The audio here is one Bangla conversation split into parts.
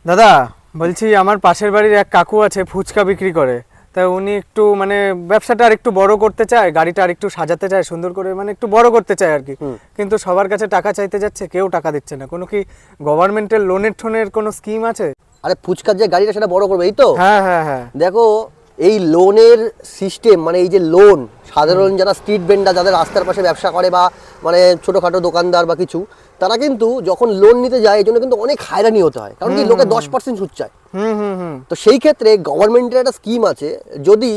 দাদা বলছি আমার পাশের বাড়ির এক কাকু আছে, ফুচকা বিক্রি করে। তা উনি একটু মানে ব্যবসাটা আর একটু বড় করতে চায়, গাড়িটা আর একটু সাজাতে চায় সুন্দর করে, মানে একটু বড় করতে চায় আর কি। কিন্তু সবার কাছে টাকা চাইতে যাচ্ছে, কেউ টাকা দিচ্ছে না। কোনো কি গভর্নমেন্টের লোনের কোনো স্কিম আছে? আরে ফুচকার যে গাড়িটা সেটা বড় করবে, এই তো। হ্যাঁ হ্যাঁ হ্যাঁ। দেখো এই লোনের সিস্টেম, মানে এই যে লোন, সাধারণ যারা স্ট্রিট ভেন্ডার, যাদের রাস্তার পাশে ব্যবসা করে বা মানে ছোটোখাটো দোকানদার বা কিছু, তারা কিন্তু যখন লোন নিতে যায় এই জন্য কিন্তু অনেক হয়রানি হতে হয়, কারণ কি লোকে 10% সুদ চায়। তো সেই ক্ষেত্রে গভর্নমেন্টের একটা স্কিম আছে, যদি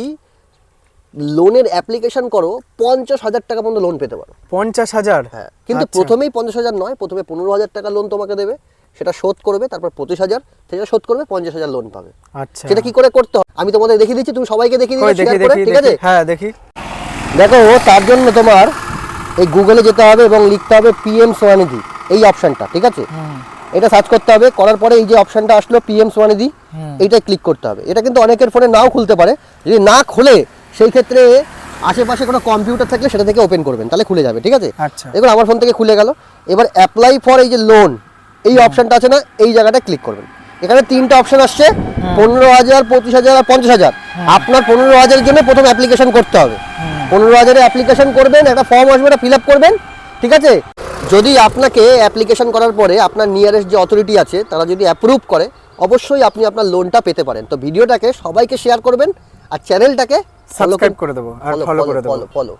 লোনের অ্যাপ্লিকেশন করো 50,000 টাকা পর্যন্ত লোন পেতে পারো। 50,000? হ্যাঁ, কিন্তু প্রথমেই 50,000 নয়, প্রথমে 15,000 টাকা লোন তোমাকে দেবে, সেটা শোধ করবে, তারপর 25,000 সেটা শোধ করবে, 50,000 লোন পাবে। আচ্ছা, সেটা কি করে করতে হয় আমি তোমাদের দেখিয়ে দিচ্ছি, তুমি সবাইকে দেখিয়ে দিচ্ছি শেয়ার করে, ঠিক আছে? হ্যাঁ দেখি। দেখো তার জন্য তোমার এই গুগলে যেতে হবে এবং লিখতে হবে পিএম স্বনিধি, এই অপশনটা, ঠিক আছে? এটা সার্চ করতে হবে, করার পরে এই যে অপশনটা আসলো পিএম স্বনিধি, এইটা ক্লিক করতে হবে। এটা কিন্তু অনেকের ফোনে নাও খুলতে পারে, যদি না খুলে সেই ক্ষেত্রে আশেপাশে কোনো কম্পিউটার থাকলে সেটা থেকে ওপেন করবেন, তাহলে খুলে যাবে, ঠিক আছে? আচ্ছা, দেখুন আমার ফোন থেকে খুলে গেল। এবার অ্যাপ্লাই ফর এই যে লোন, এই অপশনটা আছে না, এই জায়গাটা ক্লিক করবেন। এখানে 3টা অপশন আসছে, 15,000, 25,000 আর 50,000। আপনার 15,000 এর জন্য প্রথম অ্যাপ্লিকেশন করতে হবে। 15,000 এর অ্যাপ্লিকেশন করবেন, একটা ফর্ম আসবে, ওটা ফিল আপ করবেন, ঠিক আছে? যদি আপনাকে অ্যাপ্লিকেশন করার পরে আপনার নিয়ারেস্ট যে অথরিটি আছে তারা যদি অ্যাপ্রুভ করে, অবশ্যই আপনি আপনার লোনটা পেতে পারেন। তো ভিডিওটাকে সবাইকে শেয়ার করবেন আর চ্যানেলটাকে সাবস্ক্রাইব করে দেবো আর ফলো করে দেবো। ফলো